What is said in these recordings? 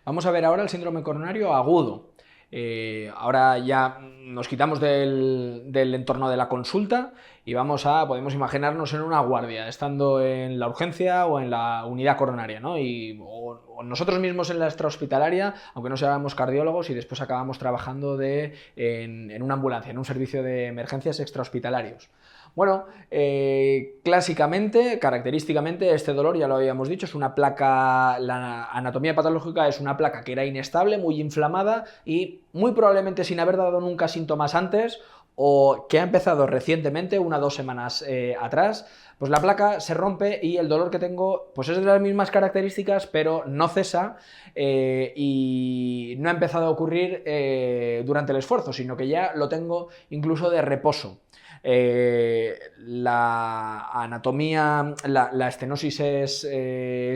Vamos a ver ahora el síndrome coronario agudo. Ahora ya nos quitamos del entorno de la consulta y podemos imaginarnos en una guardia, estando en la urgencia o en la unidad coronaria, ¿no? O nosotros mismos en la extrahospitalaria, aunque no seamos cardiólogos, y después acabamos trabajando en una ambulancia, en un servicio de emergencias extrahospitalarios. Bueno, clásicamente, característicamente, este dolor, ya lo habíamos dicho, es una placa, la anatomía patológica es una placa que era inestable, muy inflamada y muy probablemente sin haber dado nunca síntomas antes o que ha empezado recientemente, 1 o 2 semanas atrás, pues la placa se rompe y el dolor que tengo pues es de las mismas características, pero no cesa y no ha empezado a ocurrir durante el esfuerzo, sino que ya lo tengo incluso de reposo. La anatomía, la estenosis es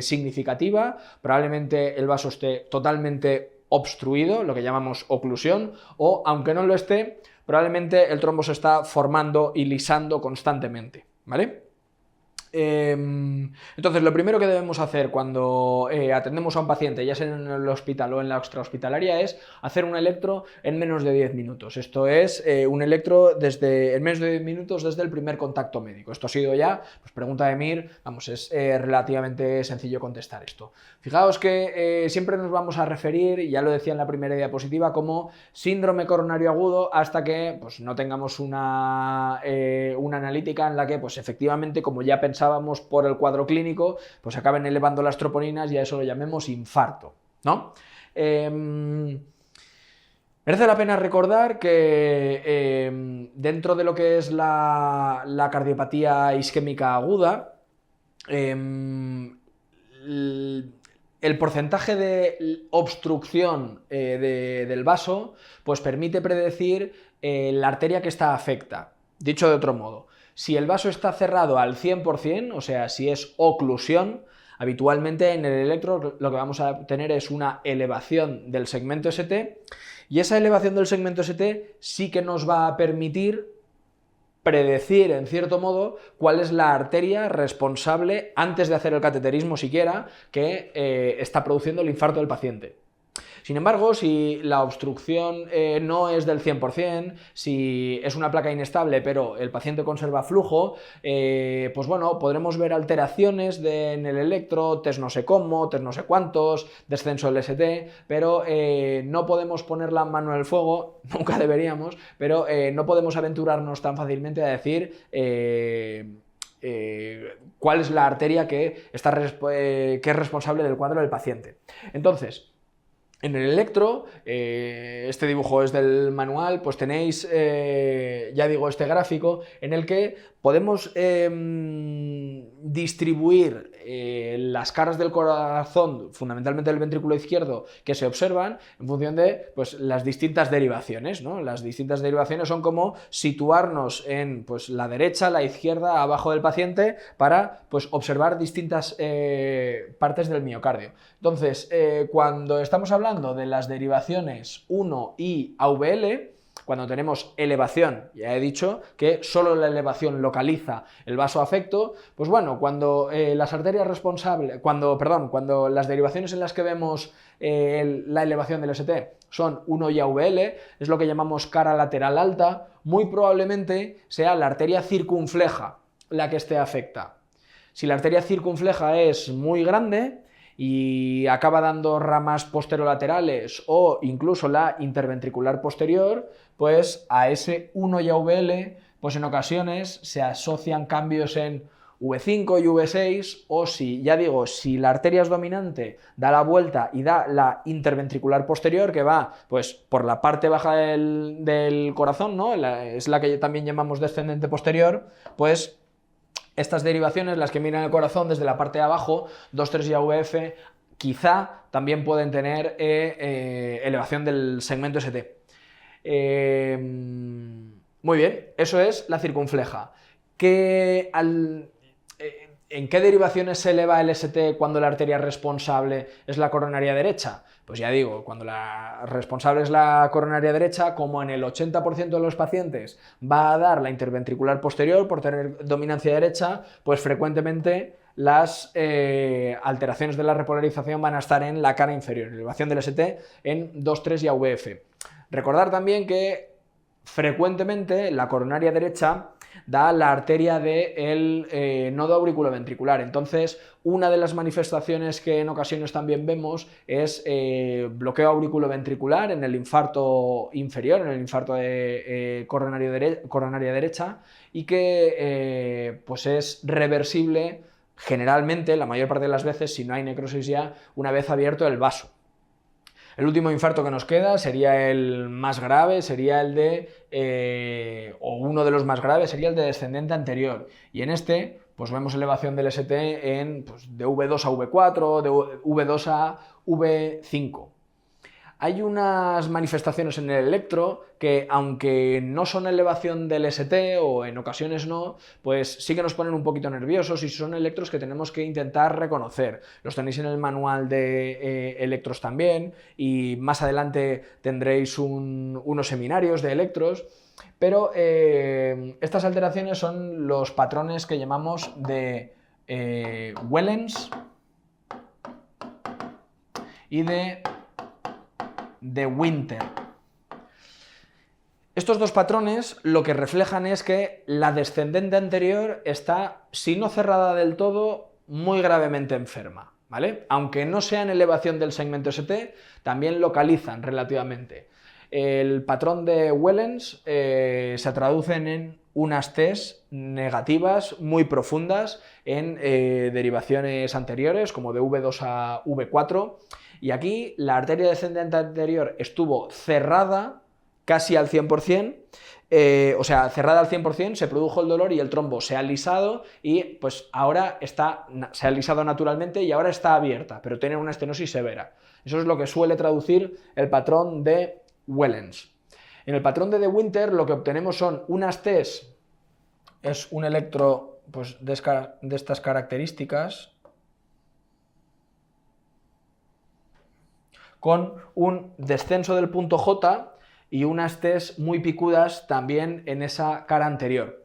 significativa, probablemente el vaso esté totalmente obstruido, lo que llamamos oclusión, o aunque no lo esté, probablemente el trombo se está formando y lisando constantemente, ¿vale? Entonces, lo primero que debemos hacer cuando atendemos a un paciente, ya sea en el hospital o en la extrahospitalaria, es hacer un electro en menos de 10 minutos. Esto es un electro en menos de 10 minutos desde el primer contacto médico. Esto ha sido ya, pues pregunta de Mir, vamos, es relativamente sencillo contestar esto. Fijaos que siempre nos vamos a referir, y ya lo decía en la primera diapositiva, como síndrome coronario agudo hasta que pues, no tengamos una analítica en la que, pues efectivamente, como ya pensábamos por el cuadro clínico, pues acaben elevando las troponinas y a eso lo llamemos infarto, ¿no? Merece la pena recordar que dentro de lo que es la cardiopatía isquémica aguda, el porcentaje de obstrucción del vaso pues permite predecir la arteria que está afecta. Dicho de otro modo, si el vaso está cerrado al 100%, o sea, si es oclusión, habitualmente en el electro lo que vamos a tener es una elevación del segmento ST y esa elevación del segmento ST sí que nos va a permitir predecir, en cierto modo, cuál es la arteria responsable, antes de hacer el cateterismo siquiera, que está produciendo el infarto del paciente. Sin embargo, si la obstrucción no es del 100%, si es una placa inestable pero el paciente conserva flujo, pues bueno, podremos ver alteraciones en el electro, test no sé cómo, test no sé cuántos, descenso del ST, pero no podemos poner la mano en el fuego, nunca deberíamos, pero no podemos aventurarnos tan fácilmente a decir cuál es la arteria que es responsable del cuadro del paciente. Entonces, en el electro, este dibujo es del manual, pues tenéis, ya digo, este gráfico en el que podemos distribuir las caras del corazón, fundamentalmente del ventrículo izquierdo, que se observan en función de pues, las distintas derivaciones, ¿no? Las distintas derivaciones son como situarnos en pues, la derecha, la izquierda, abajo del paciente para pues, observar distintas partes del miocardio. Entonces, cuando estamos hablando de las derivaciones 1 y AVL, cuando tenemos elevación, ya he dicho que solo la elevación localiza el vaso afecto, pues bueno, cuando las arterias responsables, cuando las derivaciones en las que vemos la elevación del ST son 1 y AVL, es lo que llamamos cara lateral alta, muy probablemente sea la arteria circunfleja la que esté afecta. Si la arteria circunfleja es muy grande y acaba dando ramas posterolaterales o incluso la interventricular posterior, pues a ese 1 y AVL, pues en ocasiones se asocian cambios en V5 y V6, o si, ya digo, si la arteria es dominante, da la vuelta y da la interventricular posterior, que va pues por la parte baja del corazón, ¿no? Es la que también llamamos descendente posterior, pues estas derivaciones, las que miran el corazón desde la parte de abajo, 2, 3 y AVF, quizá también pueden tener elevación del segmento ST. Muy bien, eso es la circunfleja. ¿En qué derivaciones se eleva el ST cuando la arteria responsable es la coronaria derecha? Pues ya digo, cuando la responsable es la coronaria derecha, como en el 80% de los pacientes va a dar la interventricular posterior por tener dominancia derecha, pues frecuentemente las alteraciones de la repolarización van a estar en la cara inferior, elevación del ST en 2, 3 y AVF. Recordar también que frecuentemente la coronaria derecha da la arteria del nodo auriculoventricular. Entonces, una de las manifestaciones que en ocasiones también vemos es bloqueo auriculoventricular en el infarto inferior, en el infarto de coronaria derecha, y que pues es reversible generalmente, la mayor parte de las veces, si no hay necrosis ya, una vez abierto el vaso. El último infarto que nos queda sería el más grave, sería el de, o uno de los más graves, sería el de descendente anterior. Y en este, pues vemos elevación del ST en, pues, de V2 a V4, de V2 a V5. Hay unas manifestaciones en el electro que, aunque no son elevación del ST o en ocasiones no, pues sí que nos ponen un poquito nerviosos y son electros que tenemos que intentar reconocer. Los tenéis en el manual de electros también y más adelante tendréis unos seminarios de electros. Pero estas alteraciones son los patrones que llamamos de Wellens y de Winter. Estos dos patrones lo que reflejan es que la descendente anterior está, si no cerrada del todo, muy gravemente enferma, ¿vale? Aunque no sea en elevación del segmento ST, también localizan relativamente. El patrón de Wellens se traducen en unas Ts negativas muy profundas en derivaciones anteriores, como de V2 a V4, y aquí la arteria descendente anterior estuvo cerrada casi al 100%, o sea, cerrada al 100%, se produjo el dolor y el trombo se ha alisado y pues ahora se ha alisado naturalmente y ahora está abierta, pero tiene una estenosis severa. Eso es lo que suele traducir el patrón de Wellens. En el patrón de Winter lo que obtenemos son unas Ts, es un electro pues, de estas características, con un descenso del punto J y unas Ts muy picudas también en esa cara anterior.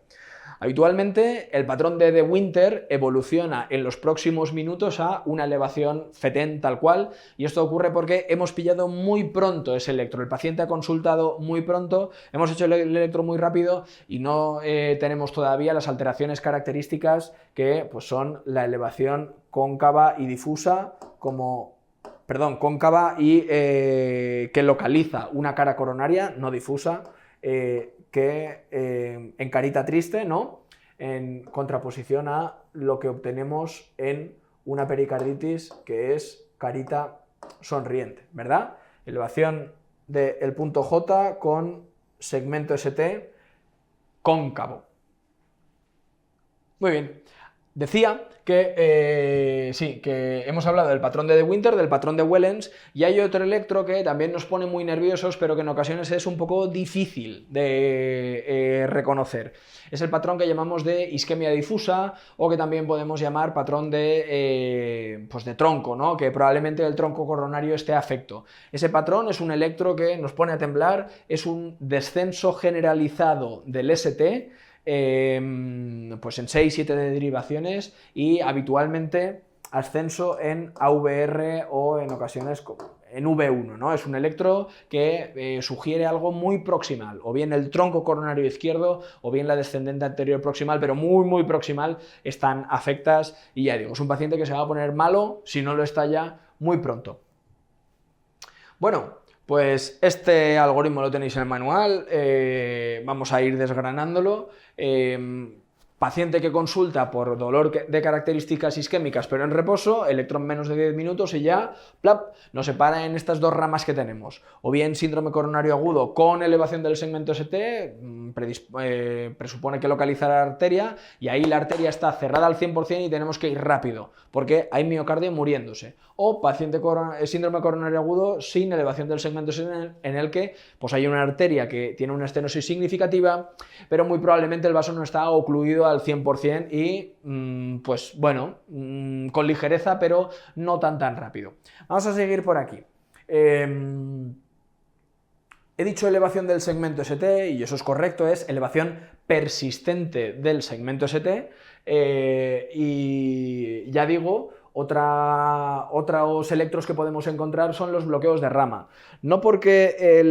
Habitualmente el patrón de Winter evoluciona en los próximos minutos a una elevación FETEN tal cual, y esto ocurre porque hemos pillado muy pronto ese electro. El paciente ha consultado muy pronto, hemos hecho el electro muy rápido y no tenemos todavía las alteraciones características que pues, son la elevación cóncava y difusa cóncava y que localiza una cara coronaria, no difusa, en carita triste, ¿no? En contraposición a lo que obtenemos en una pericarditis que es carita sonriente, ¿verdad? Elevación del punto J con segmento ST cóncavo. Muy bien. Decía que sí, que hemos hablado del patrón de Winter, del patrón de Wellens, y hay otro electro que también nos pone muy nerviosos, pero que en ocasiones es un poco difícil de reconocer. Es el patrón que llamamos de isquemia difusa, o que también podemos llamar patrón de tronco, ¿no? Que probablemente el tronco coronario esté afecto. Ese patrón es un electro que nos pone a temblar, es un descenso generalizado del ST, pues en 6-7 derivaciones y habitualmente ascenso en AVR o en ocasiones en V1, ¿no? Es un electro que sugiere algo muy proximal, o bien el tronco coronario izquierdo o bien la descendente anterior proximal, pero muy proximal están afectas y ya digo, es un paciente que se va a poner malo si no lo está ya muy pronto. Bueno, pues este algoritmo lo tenéis en el manual, vamos a ir desgranándolo. Paciente que consulta por dolor de características isquémicas pero en reposo, electro en menos de 10 minutos y ya, plap, nos separa en estas dos ramas que tenemos. O bien síndrome coronario agudo con elevación del segmento ST, presupone que localiza la arteria y ahí la arteria está cerrada al 100% y tenemos que ir rápido porque hay miocardio muriéndose. O paciente síndrome coronario agudo sin elevación del segmento ST en el que pues hay una arteria que tiene una estenosis significativa pero muy probablemente el vaso no está ocluido al al 100% y, pues bueno, con ligereza, pero no tan rápido. Vamos a seguir por aquí. He dicho elevación del segmento ST, y eso es correcto, es elevación persistente del segmento ST, y ya digo, otros electros que podemos encontrar son los bloqueos de rama. No porque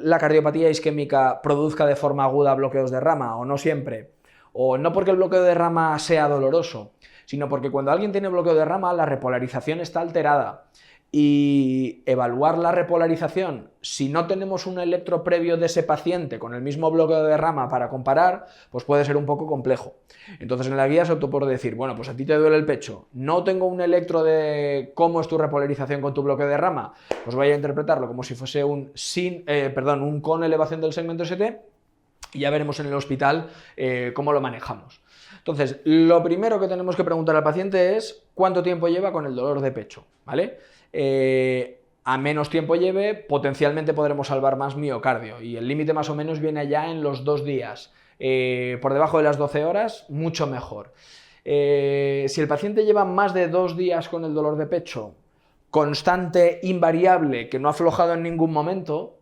la cardiopatía isquémica produzca de forma aguda bloqueos de rama, o no siempre, o no porque el bloqueo de rama sea doloroso, sino porque cuando alguien tiene bloqueo de rama, la repolarización está alterada. Y evaluar la repolarización, si no tenemos un electro previo de ese paciente con el mismo bloqueo de rama para comparar, pues puede ser un poco complejo. Entonces en la guía se optó por decir, bueno, pues a ti te duele el pecho, no tengo un electro de cómo es tu repolarización con tu bloqueo de rama, pues voy a interpretarlo como si fuese un con elevación del segmento ST, y ya veremos en el hospital cómo lo manejamos. Entonces, lo primero que tenemos que preguntar al paciente es cuánto tiempo lleva con el dolor de pecho, ¿vale? A menos tiempo lleve, potencialmente podremos salvar más miocardio, y el límite más o menos viene allá en los 2 días. Por debajo de las 12 horas, mucho mejor. Si el paciente lleva más de 2 días con el dolor de pecho, constante, invariable, que no ha aflojado en ningún momento,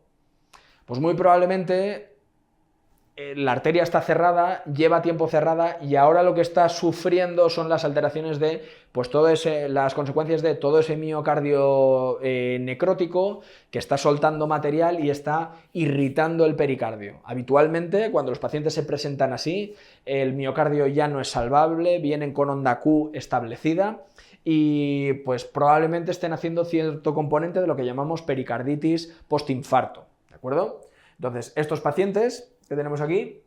pues muy probablemente la arteria está cerrada, lleva tiempo cerrada, y ahora lo que está sufriendo son las alteraciones de, pues las consecuencias de todo ese miocardio necrótico que está soltando material y está irritando el pericardio. Habitualmente, cuando los pacientes se presentan así, el miocardio ya no es salvable, vienen con onda Q establecida, y pues probablemente estén haciendo cierto componente de lo que llamamos pericarditis postinfarto, ¿de acuerdo? Entonces, estos pacientes que tenemos aquí,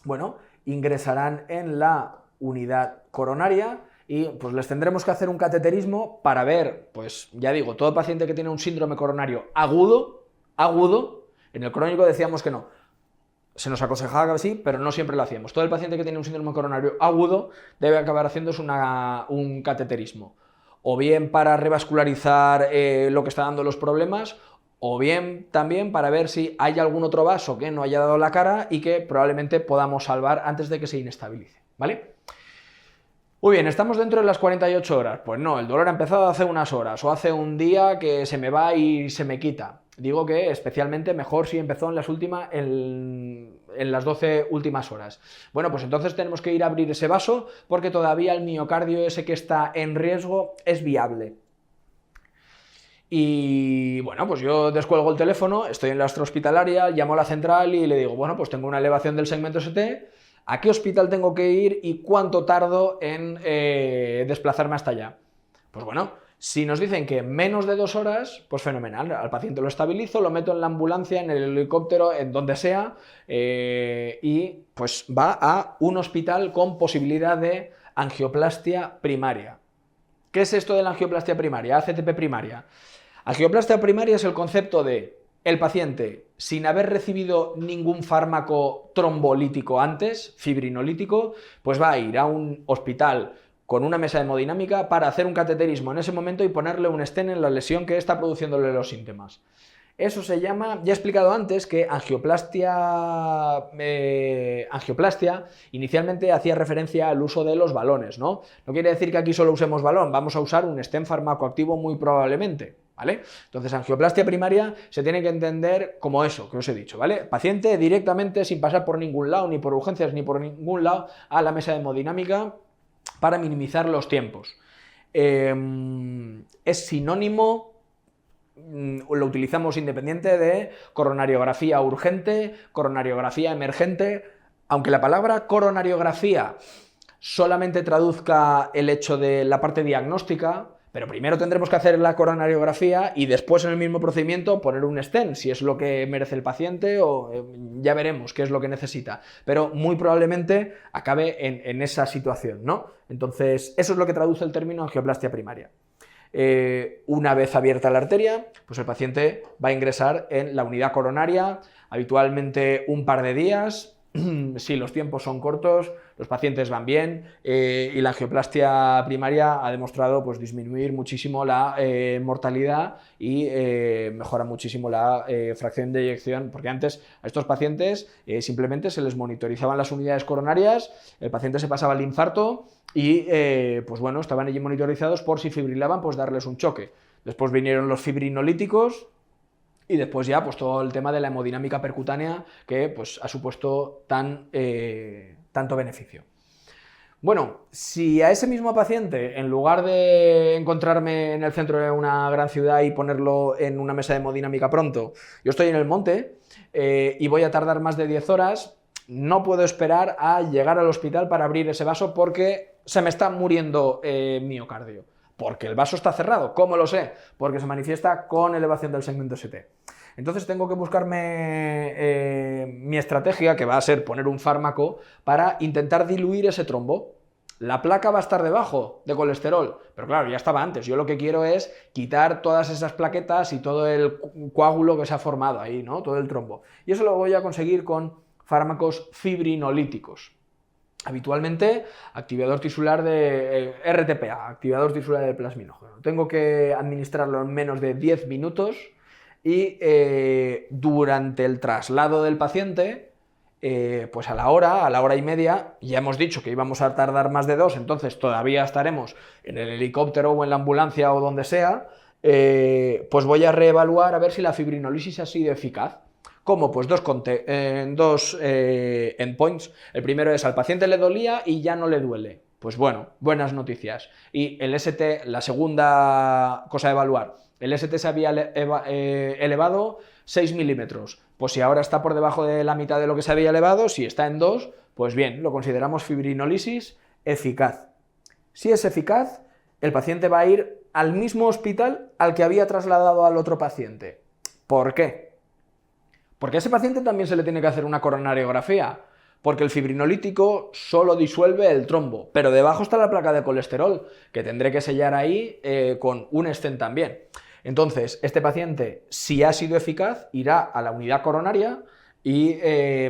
bueno, ingresarán en la unidad coronaria y pues les tendremos que hacer un cateterismo para ver, pues ya digo, todo paciente que tiene un síndrome coronario agudo, en el crónico decíamos que no, se nos aconsejaba que sí, pero no siempre lo hacíamos. Todo el paciente que tiene un síndrome coronario agudo debe acabar haciéndose un cateterismo, o bien para revascularizar lo que está dando los problemas, o bien también para ver si hay algún otro vaso que no haya dado la cara y que probablemente podamos salvar antes de que se inestabilice, ¿vale? Muy bien, ¿estamos dentro de las 48 horas? Pues no, el dolor ha empezado hace unas horas o hace un día que se me va y se me quita. Digo que especialmente mejor si empezó en las 12 últimas horas. Bueno, pues entonces tenemos que ir a abrir ese vaso porque todavía el miocardio ese que está en riesgo es viable. Y bueno, pues yo descuelgo el teléfono, estoy en la extrahospitalaria, llamo a la central y le digo, bueno, pues tengo una elevación del segmento ST, ¿a qué hospital tengo que ir y cuánto tardo en desplazarme hasta allá? Pues bueno, si nos dicen que menos de 2 horas, pues fenomenal, al paciente lo estabilizo, lo meto en la ambulancia, en el helicóptero, en donde sea, y pues va a un hospital con posibilidad de angioplastia primaria. ¿Qué es esto de la angioplastia primaria, ACTP primaria? Angioplastia primaria es el concepto de el paciente, sin haber recibido ningún fármaco trombolítico antes, fibrinolítico, pues va a ir a un hospital con una mesa de hemodinámica para hacer un cateterismo en ese momento y ponerle un stent en la lesión que está produciéndole los síntomas. Eso se llama, ya he explicado antes que angioplastia inicialmente hacía referencia al uso de los balones, ¿no? No quiere decir que aquí solo usemos balón, vamos a usar un stent farmacoactivo muy probablemente, ¿vale? Entonces, angioplastia primaria se tiene que entender como eso que os he dicho, ¿vale? Paciente directamente, sin pasar por ningún lado, ni por urgencias, ni por ningún lado, a la mesa de hemodinámica para minimizar los tiempos. Es sinónimo, lo utilizamos independiente de coronariografía urgente, coronariografía emergente, aunque la palabra coronariografía solamente traduzca el hecho de la parte diagnóstica, pero primero tendremos que hacer la coronariografía y después en el mismo procedimiento poner un stent, si es lo que merece el paciente o ya veremos qué es lo que necesita, pero muy probablemente acabe en esa situación, ¿no? Entonces, eso es lo que traduce el término angioplastia primaria. Una vez abierta la arteria, pues el paciente va a ingresar en la unidad coronaria, habitualmente un par de días, si los tiempos son cortos, los pacientes van bien y la angioplastia primaria ha demostrado pues, disminuir muchísimo la mortalidad y mejora muchísimo la fracción de eyección, porque antes a estos pacientes simplemente se les monitorizaban las unidades coronarias, el paciente se pasaba el infarto y pues bueno, estaban allí monitorizados por si fibrilaban, pues darles un choque. Después vinieron los fibrinolíticos, y después ya pues todo el tema de la hemodinámica percutánea que pues ha supuesto tanto beneficio. Bueno, si a ese mismo paciente, en lugar de encontrarme en el centro de una gran ciudad y ponerlo en una mesa de hemodinámica pronto, yo estoy en el monte y voy a tardar más de 10 horas, no puedo esperar a llegar al hospital para abrir ese vaso porque se me está muriendo miocardio. Porque el vaso está cerrado. ¿Cómo lo sé? Porque se manifiesta con elevación del segmento ST. Entonces tengo que buscarme mi estrategia, que va a ser poner un fármaco, para intentar diluir ese trombo. La placa va a estar debajo de colesterol, pero claro, ya estaba antes. Yo lo que quiero es quitar todas esas plaquetas y todo el coágulo que se ha formado ahí, ¿no? Todo el trombo. Y eso lo voy a conseguir con fármacos fibrinolíticos. Habitualmente, activador tisular de RTPA, activador tisular de plasminógeno. Tengo que administrarlo en menos de 10 minutos y durante el traslado del paciente, pues a la hora y media, ya hemos dicho que íbamos a tardar más de 2, entonces todavía estaremos en el helicóptero o en la ambulancia o donde sea, pues voy a reevaluar a ver si la fibrinolisis ha sido eficaz. ¿Cómo? Pues dos endpoints. El primero es al paciente le dolía y ya no le duele. Pues bueno, buenas noticias. Y el ST, la segunda cosa a evaluar, el ST se había elevado 6 milímetros. Pues si ahora está por debajo de la mitad de lo que se había elevado, si está en 2, pues bien, lo consideramos fibrinolisis eficaz. Si es eficaz, el paciente va a ir al mismo hospital al que había trasladado al otro paciente. ¿Por qué? Porque a ese paciente también se le tiene que hacer una coronariografía, porque el fibrinolítico solo disuelve el trombo, pero debajo está la placa de colesterol, que tendré que sellar ahí con un stent también. Entonces, este paciente, si ha sido eficaz, irá a la unidad coronaria y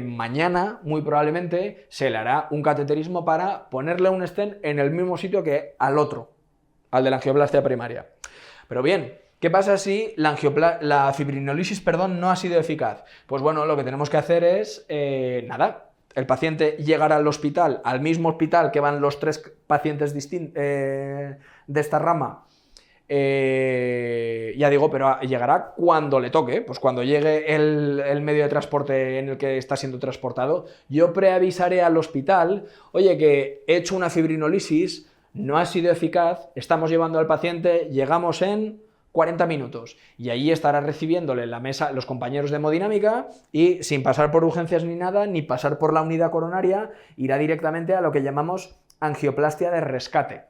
mañana, muy probablemente, se le hará un cateterismo para ponerle un stent en el mismo sitio que al otro, al de la angioplastia primaria. Pero bien, ¿qué pasa si la fibrinolisis no ha sido eficaz? Pues bueno, lo que tenemos que hacer es, el paciente llegará al hospital, al mismo hospital que van los 3 pacientes de esta rama, ya digo, pero llegará cuando le toque, pues cuando llegue el medio de transporte en el que está siendo transportado, yo preavisaré al hospital, oye, que he hecho una fibrinolisis, no ha sido eficaz, estamos llevando al paciente, llegamos en 40 minutos y allí estará recibiéndole en la mesa los compañeros de hemodinámica y sin pasar por urgencias ni nada, ni pasar por la unidad coronaria, irá directamente a lo que llamamos angioplastia de rescate.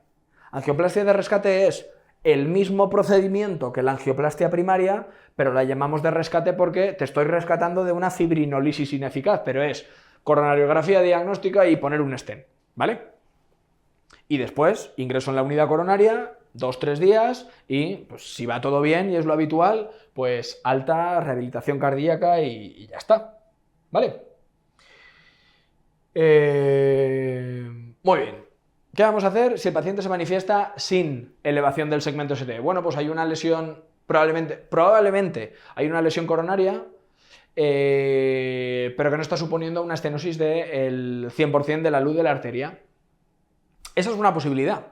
Angioplastia de rescate es el mismo procedimiento que la angioplastia primaria, pero la llamamos de rescate porque te estoy rescatando de una fibrinolisis ineficaz, pero es coronariografía diagnóstica y poner un stent, ¿vale? Y después ingreso en la unidad coronaria, 2-3 días y pues, si va todo bien y es lo habitual, pues alta, rehabilitación cardíaca y ya está, ¿vale? Muy bien. ¿Qué vamos a hacer si el paciente se manifiesta sin elevación del segmento ST? Bueno, pues hay una lesión, probablemente hay una lesión coronaria, pero que no está suponiendo una estenosis del 100% de la luz de la arteria. Esa es una posibilidad.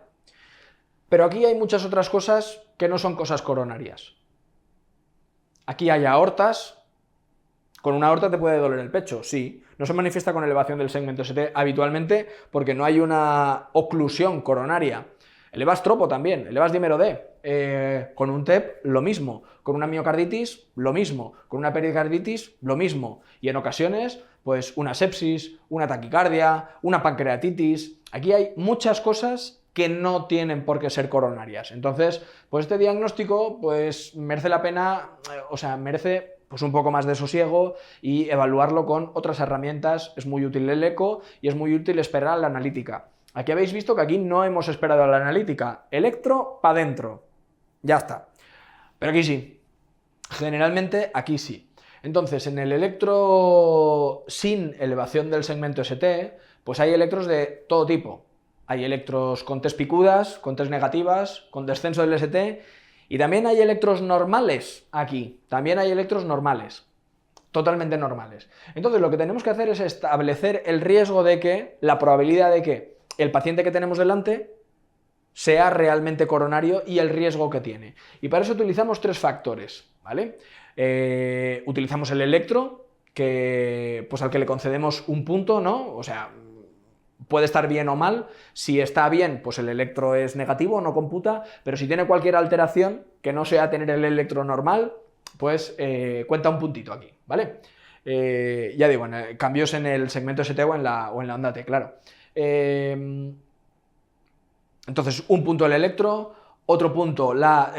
Pero aquí hay muchas otras cosas que no son cosas coronarias. Aquí hay aortas. Con una aorta te puede doler el pecho, sí. No se manifiesta con elevación del segmento ST habitualmente porque no hay una oclusión coronaria. Elevas tropo también, elevas dímero D. Con un TEP, lo mismo. Con una miocarditis, lo mismo. Con una pericarditis, lo mismo. Y en ocasiones, pues una sepsis, una taquicardia, una pancreatitis. Aquí hay muchas cosas que no tienen por qué ser coronarias. Entonces, pues este diagnóstico, pues merece la pena, merece pues un poco más de sosiego y evaluarlo con otras herramientas. Es muy útil el eco y es muy útil esperar a la analítica. Aquí habéis visto que aquí no hemos esperado a la analítica. Electro, para adentro. Ya está. Pero aquí sí. Generalmente aquí sí. Entonces, en el electro sin elevación del segmento ST, pues hay electros de todo tipo. Hay electros con Ts picudas, con Ts negativas, con descenso del ST, y también hay electros normales aquí. También hay electros normales, totalmente normales. Entonces, lo que tenemos que hacer es establecer el riesgo de que, la probabilidad de que el paciente que tenemos delante sea realmente coronario y el riesgo que tiene. Y para eso utilizamos tres factores, ¿vale? Utilizamos el electro, pues al que le concedemos un punto, ¿no? O sea, puede estar bien o mal. Si está bien, pues el electro es negativo, no computa, pero si tiene cualquier alteración que no sea tener el electro normal, pues cuenta un puntito aquí, ¿vale? Ya digo, cambios en el segmento ST o en la onda T, claro. Entonces, un punto el electro, otro punto la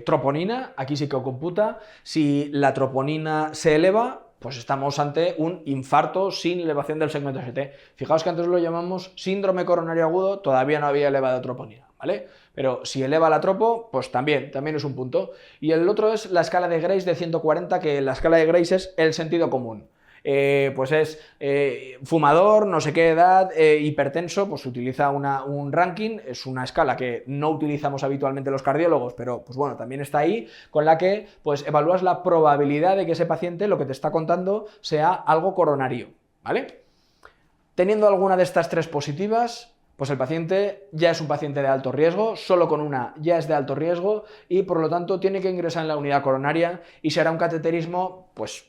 troponina, aquí sí que computa. Si la troponina se eleva, pues estamos ante un infarto sin elevación del segmento ST. Fijaos que antes lo llamamos síndrome coronario agudo, todavía no había elevado troponina, ¿vale? Pero si eleva la tropo, pues también es un punto. Y el otro es la escala de Grace de 140, que la escala de Grace es el sentido común. Pues es fumador, no sé qué edad, hipertenso, pues utiliza un ranking, es una escala que no utilizamos habitualmente los cardiólogos, pero pues bueno, también está ahí, con la que pues evalúas la probabilidad de que ese paciente lo que te está contando sea algo coronario, ¿vale? Teniendo alguna de estas tres positivas, pues el paciente ya es un paciente de alto riesgo, solo con una ya es de alto riesgo y por lo tanto tiene que ingresar en la unidad coronaria y se hará un cateterismo, pues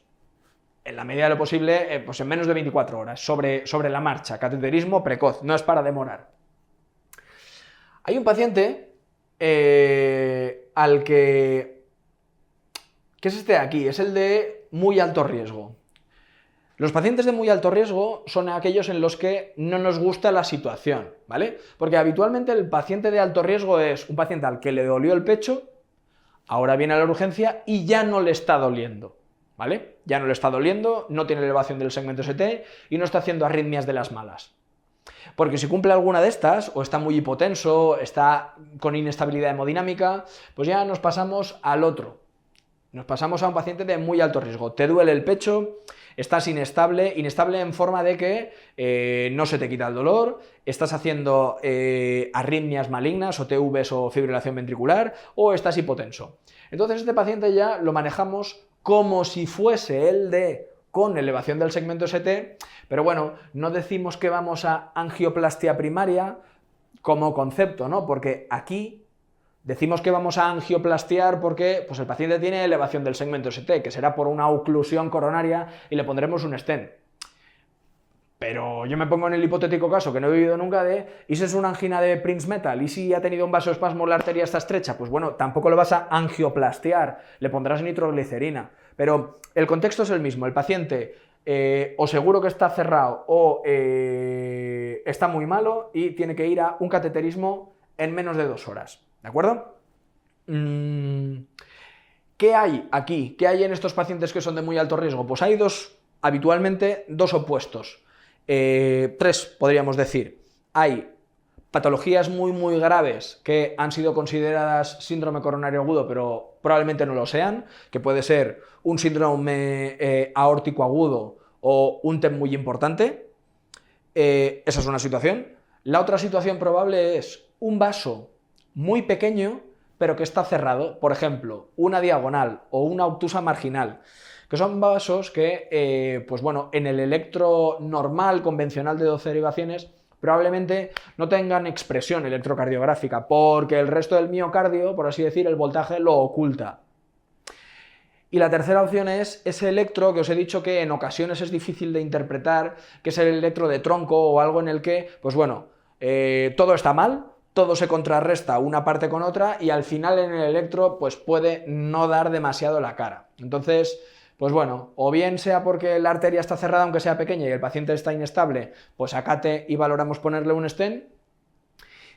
en la medida de lo posible, pues en menos de 24 horas, sobre la marcha, cateterismo precoz, no es para demorar. Hay un paciente al que es este de aquí, es el de muy alto riesgo. Los pacientes de muy alto riesgo son aquellos en los que no nos gusta la situación, ¿vale? Porque habitualmente el paciente de alto riesgo es un paciente al que le dolió el pecho, ahora viene a la urgencia y ya no le está doliendo, ¿vale? Ya no le está doliendo, no tiene elevación del segmento ST y no está haciendo arritmias de las malas. Porque si cumple alguna de estas, o está muy hipotenso, está con inestabilidad hemodinámica, pues ya nos pasamos al otro. Nos pasamos a un paciente de muy alto riesgo. Te duele el pecho, estás inestable en forma de que no se te quita el dolor, estás haciendo arritmias malignas o TVs o fibrilación ventricular, o estás hipotenso. Entonces este paciente ya lo manejamos como si fuese el de con elevación del segmento ST, pero bueno, no decimos que vamos a angioplastia primaria como concepto, ¿no? Porque aquí decimos que vamos a angioplastiar porque pues el paciente tiene elevación del segmento ST, que será por una oclusión coronaria y le pondremos un stent. Pero yo me pongo en el hipotético caso que no he vivido nunca de, ¿y si es una angina de Prince-Metal? ¿Y si ha tenido un vasoespasmo, la arteria está estrecha? Pues bueno, tampoco lo vas a angioplastiar, le pondrás nitroglicerina. Pero el contexto es el mismo, el paciente o seguro que está cerrado o está muy malo y tiene que ir a un cateterismo en menos de 2 horas, ¿de acuerdo? ¿Qué hay aquí? ¿Qué hay en estos pacientes que son de muy alto riesgo? Pues hay habitualmente dos opuestos. 3 podríamos decir. Hay patologías muy graves que han sido consideradas síndrome coronario agudo, pero probablemente no lo sean, que puede ser un síndrome aórtico agudo o un TEP muy importante. Esa es una situación. La otra situación probable es un vaso muy pequeño, pero que está cerrado, por ejemplo, una diagonal o una obtusa marginal, que son vasos que, pues bueno, en el electro normal, convencional de 12 derivaciones, probablemente no tengan expresión electrocardiográfica, porque el resto del miocardio, por así decir, el voltaje lo oculta. Y la tercera opción es ese electro que os he dicho que en ocasiones es difícil de interpretar, que es el electro de tronco o algo en el que, pues bueno, todo está mal, todo se contrarresta una parte con otra y al final en el electro pues puede no dar demasiado la cara. Entonces, pues bueno, o bien sea porque la arteria está cerrada aunque sea pequeña y el paciente está inestable, pues acate y valoramos ponerle un stent.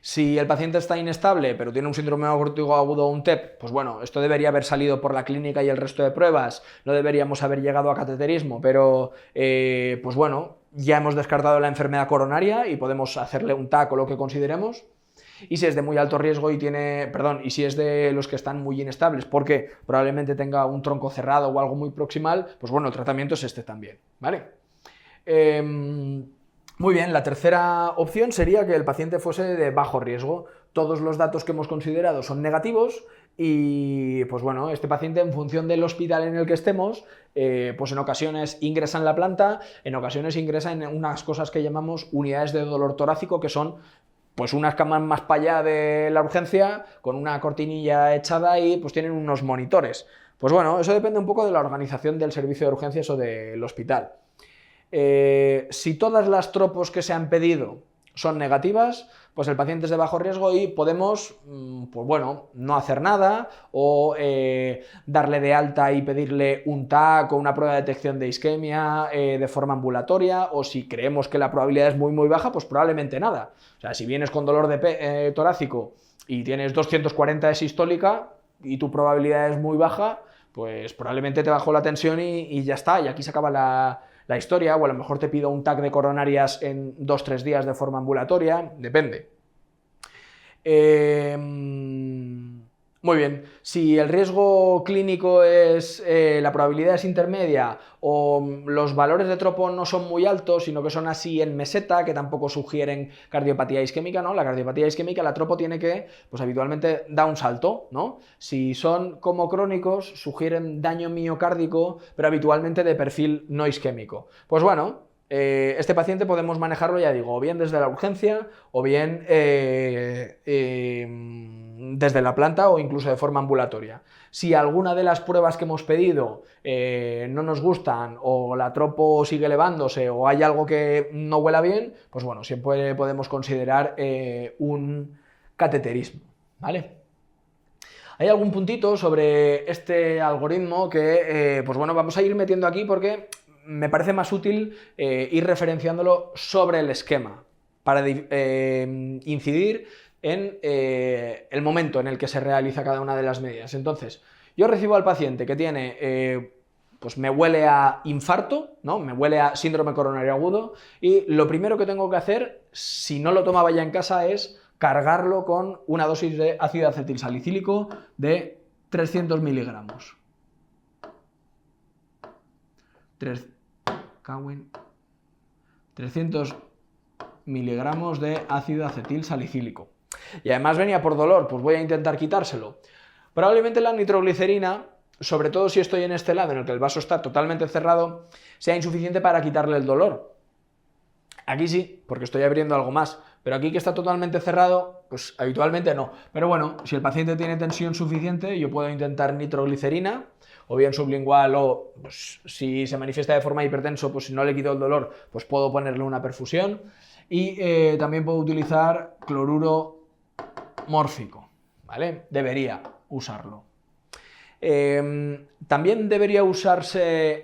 Si el paciente está inestable pero tiene un síndrome aórtico agudo o un TEP, pues bueno, esto debería haber salido por la clínica y el resto de pruebas, no deberíamos haber llegado a cateterismo, pero pues bueno, ya hemos descartado la enfermedad coronaria y podemos hacerle un TAC o lo que consideremos. Y si es de muy alto riesgo y y si es de los que están muy inestables, porque probablemente tenga un tronco cerrado o algo muy proximal, pues bueno, el tratamiento es este también, ¿vale? Muy bien, la tercera opción sería que el paciente fuese de bajo riesgo. Todos los datos que hemos considerado son negativos y, pues bueno, este paciente, en función del hospital en el que estemos, pues en ocasiones ingresa en la planta, en ocasiones ingresa en unas cosas que llamamos unidades de dolor torácico, que son pues unas camas más para allá de la urgencia, con una cortinilla echada y pues tienen unos monitores. Pues bueno, eso depende un poco de la organización del servicio de urgencias o del hospital. Si todas las tropos que se han pedido son negativas, pues el paciente es de bajo riesgo y podemos, pues bueno, no hacer nada o darle de alta y pedirle un TAC o una prueba de detección de isquemia de forma ambulatoria, o si creemos que la probabilidad es muy muy baja, pues probablemente nada. O sea, si vienes con dolor de torácico y tienes 240 de sistólica y tu probabilidad es muy baja, pues probablemente te bajó la tensión y ya está, y aquí se acaba la historia, o a lo mejor te pido un TAC de coronarias en 2-3 días de forma ambulatoria, depende. Muy bien, si el riesgo clínico es, la probabilidad es intermedia o los valores de tropo no son muy altos, sino que son así en meseta, que tampoco sugieren cardiopatía isquémica, ¿no? La cardiopatía isquémica, la tropo tiene que, pues habitualmente da un salto, ¿no? Si son como crónicos, sugieren daño miocárdico, pero habitualmente de perfil no isquémico. Pues bueno, este paciente podemos manejarlo, ya digo, o bien desde la urgencia o bien desde la planta o incluso de forma ambulatoria. Si alguna de las pruebas que hemos pedido no nos gustan o la tropo sigue elevándose o hay algo que no huela bien, pues bueno, siempre podemos considerar un cateterismo, ¿vale? Hay algún puntito sobre este algoritmo que, pues bueno, vamos a ir metiendo aquí porque me parece más útil ir referenciándolo sobre el esquema para incidir en el momento en el que se realiza cada una de las medidas. Entonces, yo recibo al paciente que tiene, pues me huele a infarto, ¿no? Me huele a síndrome coronario agudo, y lo primero que tengo que hacer, si no lo tomaba ya en casa, es cargarlo con una dosis de ácido acetilsalicílico de 300 miligramos. 300 miligramos de ácido acetilsalicílico. Y además venía por dolor, pues voy a intentar quitárselo. Probablemente la nitroglicerina, sobre todo si estoy en este lado en el que el vaso está totalmente cerrado, sea insuficiente para quitarle el dolor. Aquí sí, porque estoy abriendo algo más, pero aquí que está totalmente cerrado, pues habitualmente no. Pero bueno, si el paciente tiene tensión suficiente, yo puedo intentar nitroglicerina, o bien sublingual, o pues, si se manifiesta de forma hipertenso, pues si no le quito el dolor, pues puedo ponerle una perfusión. Y también puedo utilizar cloruro mórfico, ¿vale? Debería usarlo. También debería usarse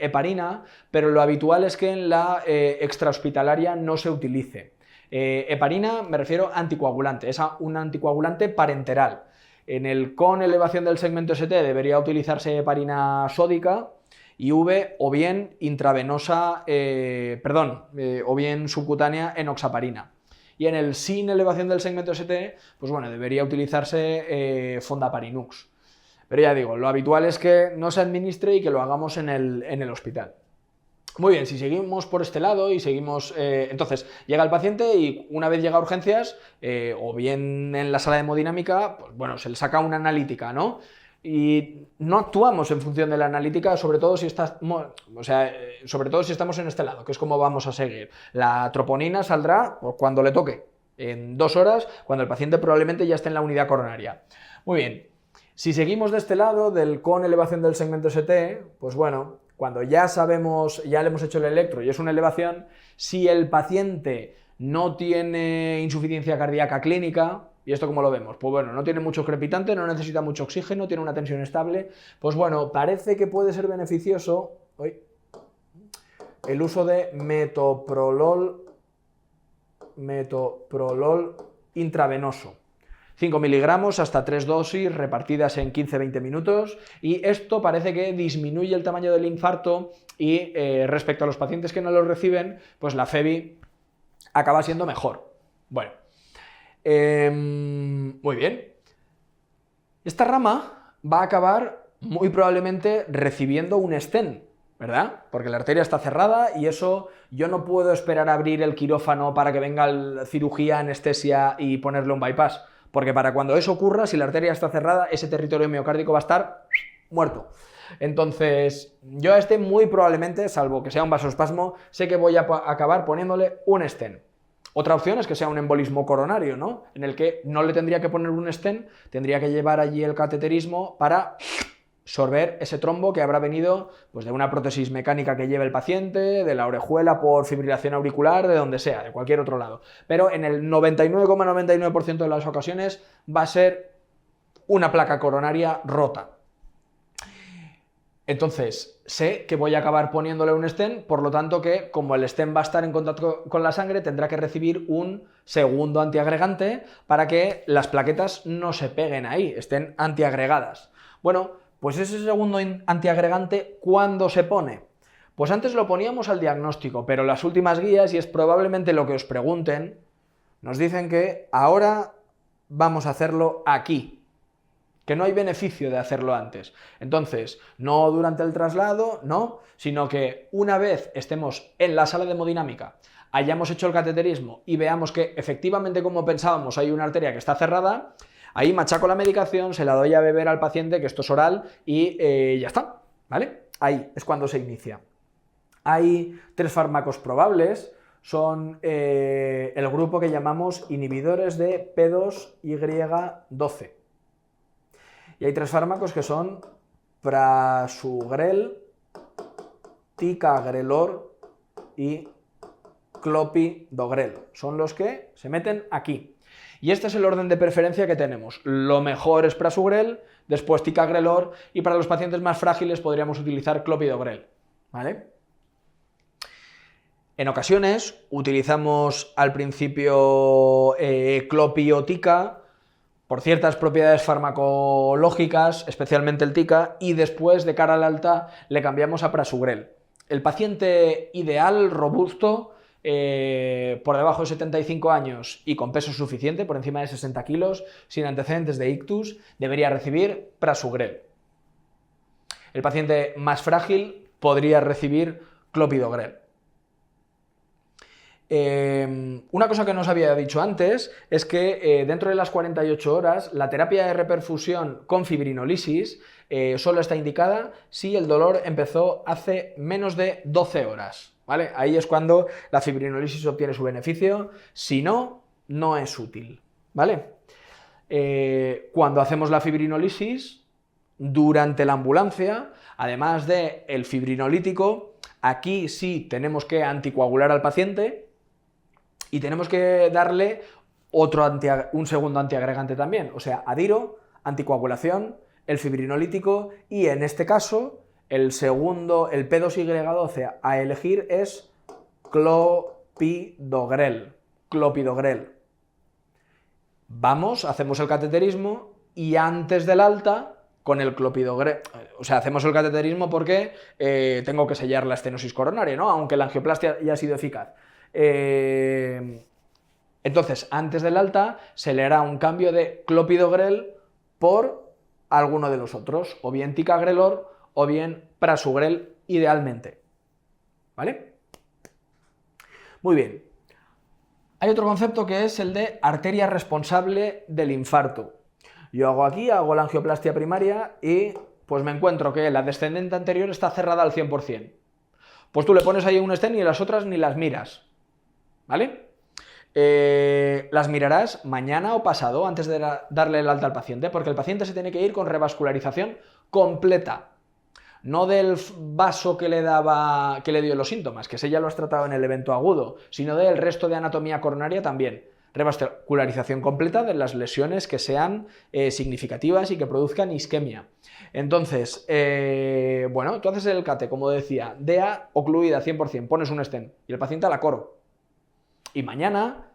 heparina, pero lo habitual es que en la extrahospitalaria no se utilice. Heparina me refiero a anticoagulante, es un anticoagulante parenteral. En el con elevación del segmento ST debería utilizarse heparina sódica, IV, o bien intravenosa, o bien subcutánea enoxaparina. Y en el sin elevación del segmento ST, pues bueno, debería utilizarse fondaparinux. Pero ya digo, lo habitual es que no se administre y que lo hagamos en el hospital. Muy bien, si seguimos por este lado y seguimos... entonces, llega el paciente y una vez llega a urgencias, o bien en la sala de hemodinámica, pues bueno, se le saca una analítica, ¿no? Y no actuamos en función de la analítica, sobre todo si sobre todo si estamos en este lado, que es como vamos a seguir. La troponina saldrá cuando le toque, en 2 horas, cuando el paciente probablemente ya esté en la unidad coronaria. Muy bien, si seguimos de este lado, con elevación del segmento ST, pues bueno, cuando ya sabemos, ya le hemos hecho el electro y es una elevación, si el paciente no tiene insuficiencia cardíaca clínica, ¿y esto cómo lo vemos? Pues bueno, no tiene mucho crepitante, no necesita mucho oxígeno, tiene una tensión estable, pues bueno, parece que puede ser beneficioso el uso de metoprolol intravenoso. 5 miligramos hasta 3 dosis repartidas en 15-20 minutos, y esto parece que disminuye el tamaño del infarto y respecto a los pacientes que no lo reciben, pues la FEBI acaba siendo mejor. Bueno, Muy bien. Esta rama va a acabar muy probablemente recibiendo un stent, ¿verdad? Porque la arteria está cerrada y eso yo no puedo esperar a abrir el quirófano para que venga la cirugía, anestesia y ponerle un bypass. Porque para cuando eso ocurra, si la arteria está cerrada, ese territorio miocárdico va a estar muerto. Entonces, yo a este muy probablemente, salvo que sea un vasoespasmo, sé que voy a acabar poniéndole un stent. Otra opción es que sea un embolismo coronario, ¿no? En el que no le tendría que poner un stent, tendría que llevar allí el cateterismo para sorber ese trombo que habrá venido pues, de una prótesis mecánica que lleve el paciente, de la orejuela por fibrilación auricular, de donde sea, de cualquier otro lado. Pero en el 99,99% de las ocasiones va a ser una placa coronaria rota. Entonces, sé que voy a acabar poniéndole un stent, por lo tanto que, como el stent va a estar en contacto con la sangre, tendrá que recibir un segundo antiagregante para que las plaquetas no se peguen ahí, estén antiagregadas. Bueno, pues ese segundo antiagregante, ¿cuándo se pone? Pues antes lo poníamos al diagnóstico, pero las últimas guías, y es probablemente lo que os pregunten, nos dicen que ahora vamos a hacerlo aquí, que no hay beneficio de hacerlo antes. Entonces, no durante el traslado, no, sino que una vez estemos en la sala de hemodinámica, hayamos hecho el cateterismo y veamos que efectivamente, como pensábamos, hay una arteria que está cerrada, ahí machaco la medicación, se la doy a beber al paciente, que esto es oral, y ya está, ¿vale? Ahí es cuando se inicia. Hay 3 fármacos probables, son el grupo que llamamos inhibidores de P2Y12. Y hay 3 fármacos que son Prasugrel, Ticagrelor y Clopidogrel. Son los que se meten aquí. Y este es el orden de preferencia que tenemos. Lo mejor es Prasugrel, después Ticagrelor y para los pacientes más frágiles podríamos utilizar Clopidogrel, ¿vale? En ocasiones utilizamos al principio Clopi o Tica por ciertas propiedades farmacológicas, especialmente el Tica, y después, de cara al alta, le cambiamos a Prasugrel. El paciente ideal, robusto, por debajo de 75 años y con peso suficiente, por encima de 60 kilos, sin antecedentes de ictus, debería recibir Prasugrel. El paciente más frágil podría recibir Clopidogrel. Una cosa que no os había dicho antes es que dentro de las 48 horas la terapia de reperfusión con fibrinolisis solo está indicada si el dolor empezó hace menos de 12 horas, ¿vale? Ahí es cuando la fibrinolisis obtiene su beneficio, si no, no es útil, ¿vale? Cuando hacemos la fibrinolisis, durante la ambulancia, además del fibrinolítico, aquí sí tenemos que anticoagular al paciente, y tenemos que darle un segundo antiagregante también, o sea, adiro, anticoagulación, el fibrinolítico y en este caso el segundo, el P2Y12 a elegir es Clopidogrel. Vamos, hacemos el cateterismo y antes del alta con el Clopidogrel, o sea, hacemos el cateterismo porque tengo que sellar la estenosis coronaria, ¿no? Aunque la angioplastia ya ha sido eficaz. Entonces, antes del alta se le hará un cambio de Clopidogrel por alguno de los otros, o bien Ticagrelor o bien Prasugrel idealmente, ¿vale? Muy bien. Hay otro concepto que es el de arteria responsable del infarto. Yo hago la angioplastia primaria y pues me encuentro que la descendente anterior está cerrada al 100%. Pues tú le pones ahí un stent y las otras ni las miras, ¿vale? Las mirarás mañana o pasado antes de darle el alta al paciente, porque el paciente se tiene que ir con revascularización completa, no del vaso que le dio los síntomas, que ese ya lo has tratado en el evento agudo, sino del resto de anatomía coronaria también. Revascularización completa de las lesiones que sean significativas y que produzcan isquemia. Entonces, bueno, tú haces el CATE, como decía, DEA ocluida 100%, pones un stent y el paciente a la coro. Y mañana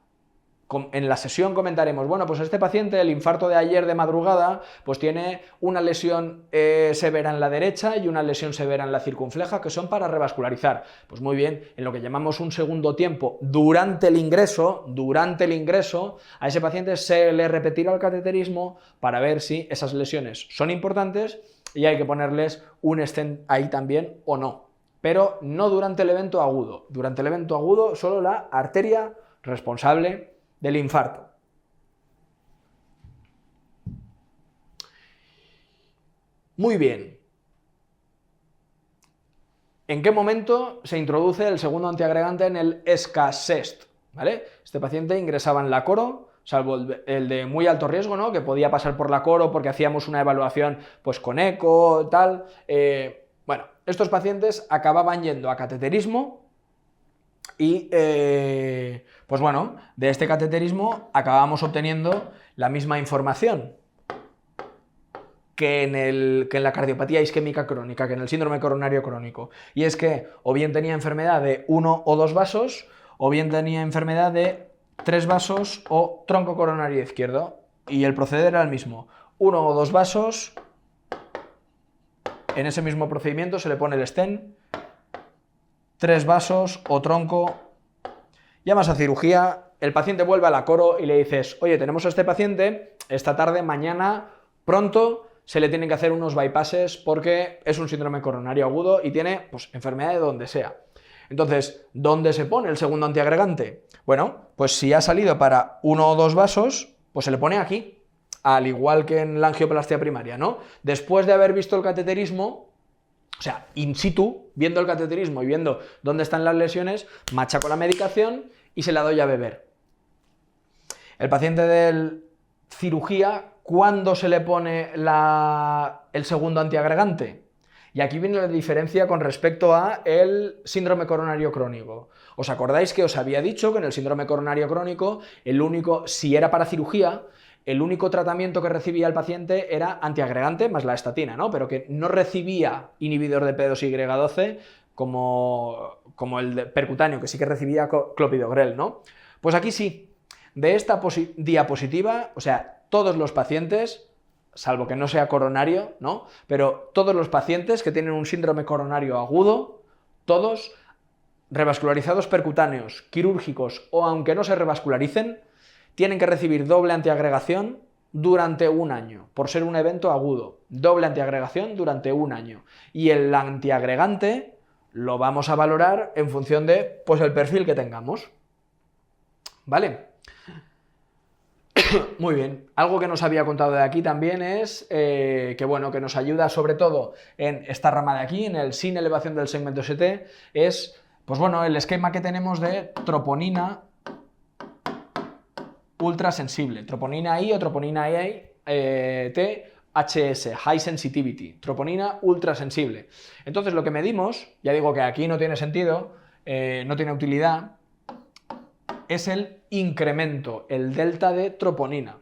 En la sesión comentaremos, bueno, pues este paciente, el infarto de ayer de madrugada, pues tiene una lesión severa en la derecha y una lesión severa en la circunfleja, que son para revascularizar. Pues muy bien, en lo que llamamos un segundo tiempo, durante el ingreso, a ese paciente se le repetirá el cateterismo para ver si esas lesiones son importantes y hay que ponerles un stent ahí también o no. Pero no durante el evento agudo. Durante el evento agudo, solo la arteria responsable del infarto. Muy bien. ¿En qué momento se introduce el segundo antiagregante en el SCA-SEST? ¿Vale? Este paciente ingresaba en la coro, salvo el de muy alto riesgo, ¿no? Que podía pasar por la coro porque hacíamos una evaluación pues con eco, tal. Bueno, estos pacientes acababan yendo a cateterismo y, pues bueno, de este cateterismo acabamos obteniendo la misma información que en la cardiopatía isquémica crónica, que en el síndrome coronario crónico. Y es que o bien tenía enfermedad de 1 o 2 vasos, o bien tenía enfermedad de 3 vasos o tronco coronario izquierdo. Y el proceder era el mismo. 1 o 2 vasos, en ese mismo procedimiento se le pone el stent, 3 vasos o tronco, llamas a cirugía, el paciente vuelve a la coro y le dices, oye, tenemos a este paciente, esta tarde, mañana, pronto, se le tienen que hacer unos bypasses porque es un síndrome coronario agudo y tiene pues, enfermedad de donde sea. Entonces, ¿dónde se pone el segundo antiagregante? Bueno, pues si ha salido para 1 o 2 vasos, pues se le pone aquí, al igual que en la angioplastia primaria, ¿no? Después de haber visto el cateterismo, o sea, in situ, viendo el cateterismo y viendo dónde están las lesiones, machaco la medicación y se la doy a beber. El paciente de cirugía, ¿cuándo se le pone el segundo antiagregante? Y aquí viene la diferencia con respecto a el síndrome coronario crónico. ¿Os acordáis que os había dicho que en el síndrome coronario crónico, si era para cirugía, el único tratamiento que recibía el paciente era antiagregante más la estatina, ¿no? Pero que no recibía inhibidor de P2Y12 como el percutáneo, que sí que recibía clopidogrel, ¿no? Pues aquí sí. De esta diapositiva, o sea, todos los pacientes, salvo que no sea coronario, ¿no? Pero todos los pacientes que tienen un síndrome coronario agudo, todos revascularizados percutáneos, quirúrgicos o aunque no se revascularicen, tienen que recibir doble antiagregación durante un año, por ser un evento agudo. Doble antiagregación durante un año. Y el antiagregante lo vamos a valorar en función de, pues, el perfil que tengamos. ¿Vale? Muy bien. Algo que nos había contado de aquí también es que nos ayuda sobre todo en esta rama de aquí, en el sin elevación del segmento ST, es, pues bueno, el esquema que tenemos de troponina ultrasensible, troponina I o troponina T, HS, High Sensitivity, troponina ultrasensible. Entonces lo que medimos, ya digo que aquí no tiene sentido, no tiene utilidad, es el incremento, el delta de troponina.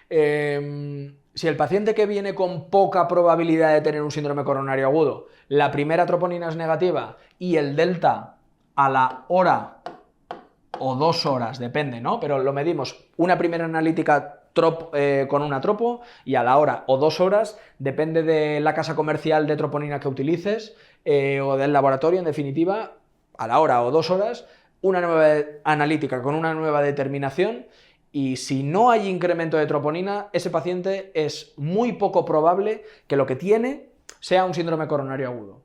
Si el paciente que viene con poca probabilidad de tener un síndrome coronario agudo, la primera troponina es negativa y el delta a la hora o 2 horas, depende, ¿no? Pero lo medimos una primera analítica con una tropo y a la hora o 2 horas, depende de la casa comercial de troponina que utilices o del laboratorio, en definitiva, a la hora o 2 horas, una nueva analítica con una nueva determinación, y si no hay incremento de troponina, ese paciente es muy poco probable que lo que tiene sea un síndrome coronario agudo.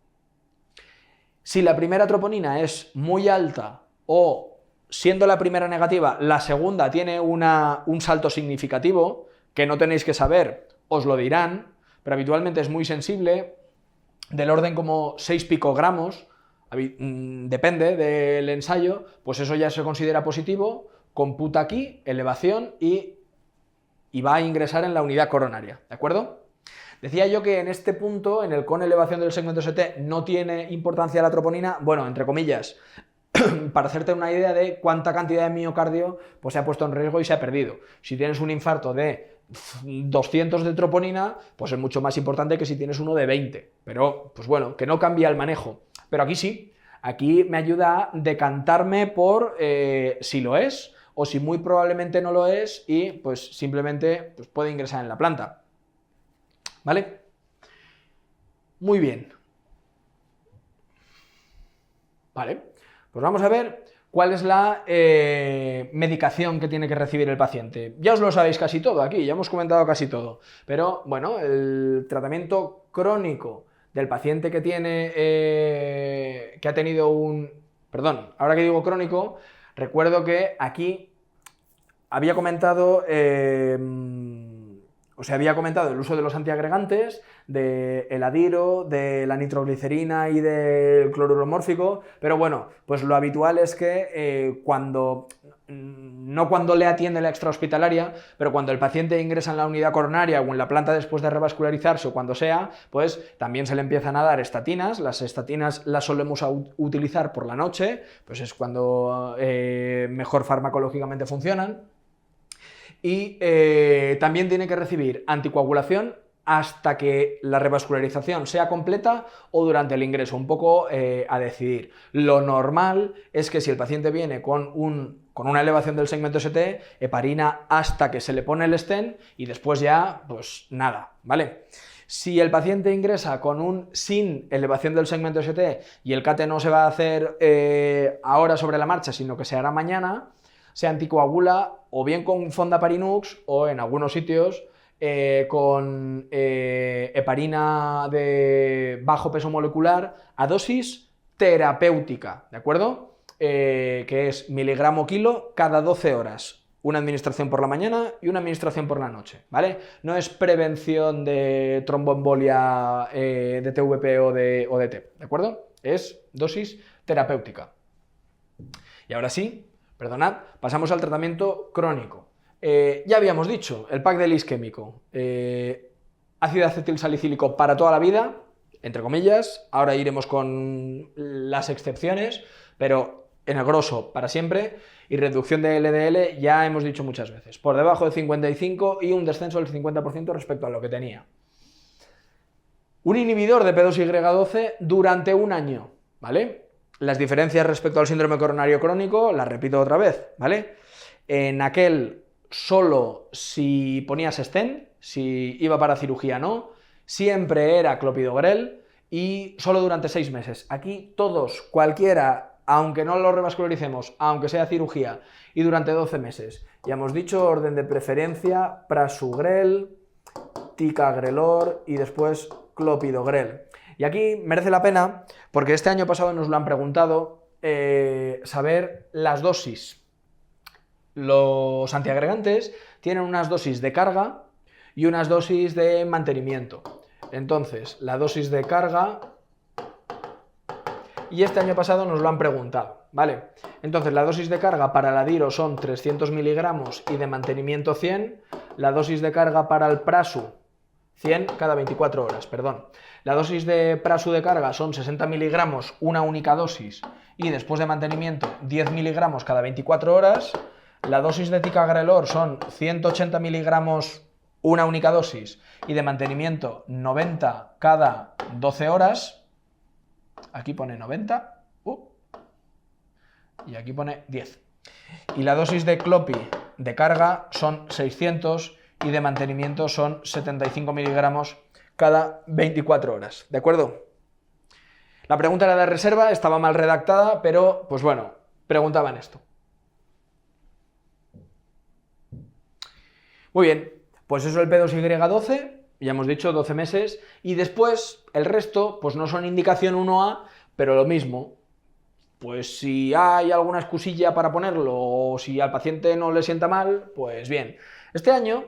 Si la primera troponina es muy alta o, siendo la primera negativa, la segunda tiene un salto significativo, que no tenéis que saber, os lo dirán, pero habitualmente es muy sensible, del orden como 6 picogramos, depende del ensayo, pues eso ya se considera positivo, computa aquí, elevación y va a ingresar en la unidad coronaria, ¿de acuerdo? Decía yo que en este punto, en el con elevación del segmento ST, no tiene importancia la troponina, bueno, entre comillas, para hacerte una idea de cuánta cantidad de miocardio pues, se ha puesto en riesgo y se ha perdido. Si tienes un infarto de 200 de troponina, pues es mucho más importante que si tienes uno de 20, pero pues bueno, que no cambia el manejo. Pero aquí sí, aquí me ayuda a decantarme por si lo es o si muy probablemente no lo es y pues simplemente pues, puede ingresar en la planta. ¿Vale? Muy bien. Vale, pues vamos a ver cuál es la medicación que tiene que recibir el paciente. Ya os lo sabéis casi todo aquí, ya hemos comentado casi todo, pero bueno, el tratamiento crónico del paciente que tiene, que ha tenido un... Perdón, ahora que digo crónico, recuerdo que aquí había comentado... había comentado el uso de los antiagregantes, del adiro, de la nitroglicerina y del cloruro mórfico, pero bueno, pues lo habitual es que no cuando le atiende la extrahospitalaria, pero cuando el paciente ingresa en la unidad coronaria o en la planta después de revascularizarse o cuando sea, pues también se le empiezan a dar estatinas. Las estatinas las solemos utilizar por la noche, pues es cuando mejor farmacológicamente funcionan. Y también tiene que recibir anticoagulación hasta que la revascularización sea completa o durante el ingreso, un poco a decidir. Lo normal es que si el paciente viene con una elevación del segmento ST, heparina hasta que se le pone el stent y después ya, pues nada, ¿vale? Si el paciente ingresa sin elevación del segmento ST y el CATE no se va a hacer ahora sobre la marcha, sino que se hará mañana, se anticoagula o bien con fondaparinux o en algunos sitios con heparina de bajo peso molecular a dosis terapéutica, ¿de acuerdo? Que es miligramo kilo cada 12 horas. Una administración por la mañana y una administración por la noche, ¿vale? No es prevención de tromboembolia de TVP o de TEP, ¿de acuerdo? Es dosis terapéutica. Y ahora sí, perdonad, pasamos al tratamiento crónico. Ya habíamos dicho, el pack del isquémico, ácido acetilsalicílico para toda la vida, entre comillas, ahora iremos con las excepciones, pero en el grosso para siempre, y reducción de LDL ya hemos dicho muchas veces, por debajo de 55 y un descenso del 50% respecto a lo que tenía. Un inhibidor de P2Y12 durante un año, ¿vale? Las diferencias respecto al síndrome coronario crónico, las repito otra vez, ¿vale? En aquel solo si ponías stent, si iba para cirugía no, siempre era clopidogrel y solo durante 6 meses. Aquí todos, cualquiera, aunque no lo revascularicemos, aunque sea cirugía, y durante 12 meses. Ya hemos dicho, orden de preferencia, prasugrel, ticagrelor y después clopidogrel. Y aquí merece la pena, porque este año pasado nos lo han preguntado, saber las dosis. Los antiagregantes tienen unas dosis de carga y unas dosis de mantenimiento. Entonces, la dosis de carga, y este año pasado nos lo han preguntado, ¿vale? Entonces, la dosis de carga para el adiro son 300 miligramos y de mantenimiento 100. La dosis de carga para el prasu, 100 cada 24 horas, perdón. La dosis de prasu de carga son 60 miligramos, una única dosis, y después de mantenimiento 10 miligramos cada 24 horas. La dosis de ticagrelor son 180 miligramos, una única dosis, y de mantenimiento 90 cada 12 horas. Aquí pone 90, y aquí pone 10. Y la dosis de clopi de carga son 600 y de mantenimiento son 75 miligramos cada 24 horas, ¿de acuerdo? La pregunta era de reserva, estaba mal redactada, pero pues bueno, preguntaban esto. Muy bien, pues eso es el P2Y12, ya hemos dicho 12 meses, y después el resto pues no son indicación 1A, pero lo mismo. Pues si hay alguna excusilla para ponerlo o si al paciente no le sienta mal, pues bien. Este año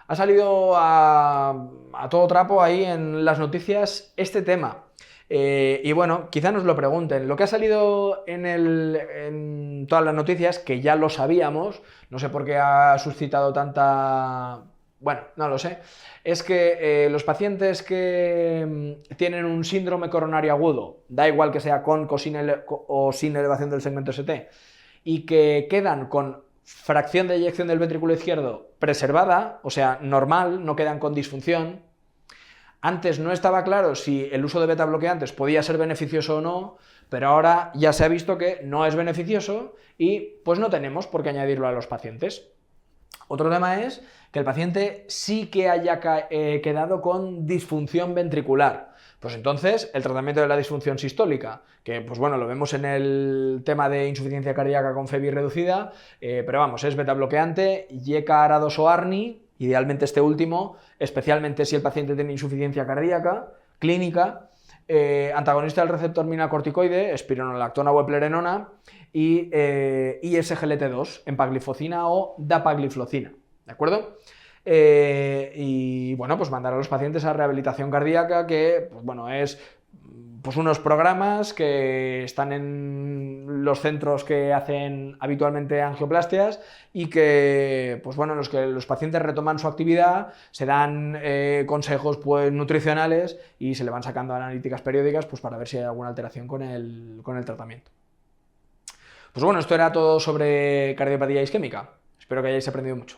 ha salido a todo trapo ahí en las noticias este tema. Y bueno, quizá nos lo pregunten. Lo que ha salido en todas las noticias, que ya lo sabíamos, no sé por qué ha suscitado tanta... Bueno, no lo sé. Es que los pacientes que tienen un síndrome coronario agudo, da igual que sea con o sin elevación del segmento ST, y que quedan con fracción de eyección del ventrículo izquierdo preservada, o sea, normal, no quedan con disfunción. Antes no estaba claro si el uso de beta bloqueantes podía ser beneficioso o no, pero ahora ya se ha visto que no es beneficioso y pues no tenemos por qué añadirlo a los pacientes. Otro tema es que el paciente sí que haya quedado con disfunción ventricular. Pues entonces, el tratamiento de la disfunción sistólica, que pues bueno, lo vemos en el tema de insuficiencia cardíaca con FEBI reducida, pero vamos, es beta bloqueante, YECA, ARA2 o ARNI, idealmente este último, especialmente si el paciente tiene insuficiencia cardíaca clínica, antagonista del receptor mineralocorticoide, espironolactona o eplerenona, y SGLT2, empagliflozina o dapagliflozina, ¿de acuerdo? Y bueno, pues mandar a los pacientes a rehabilitación cardíaca, que pues bueno, es pues unos programas que están en los centros que hacen habitualmente angioplastias y que, pues bueno, en los que los pacientes retoman su actividad, se dan consejos pues, nutricionales y se le van sacando analíticas periódicas pues, para ver si hay alguna alteración con el tratamiento. Pues bueno, esto era todo sobre cardiopatía isquémica. Espero que hayáis aprendido mucho.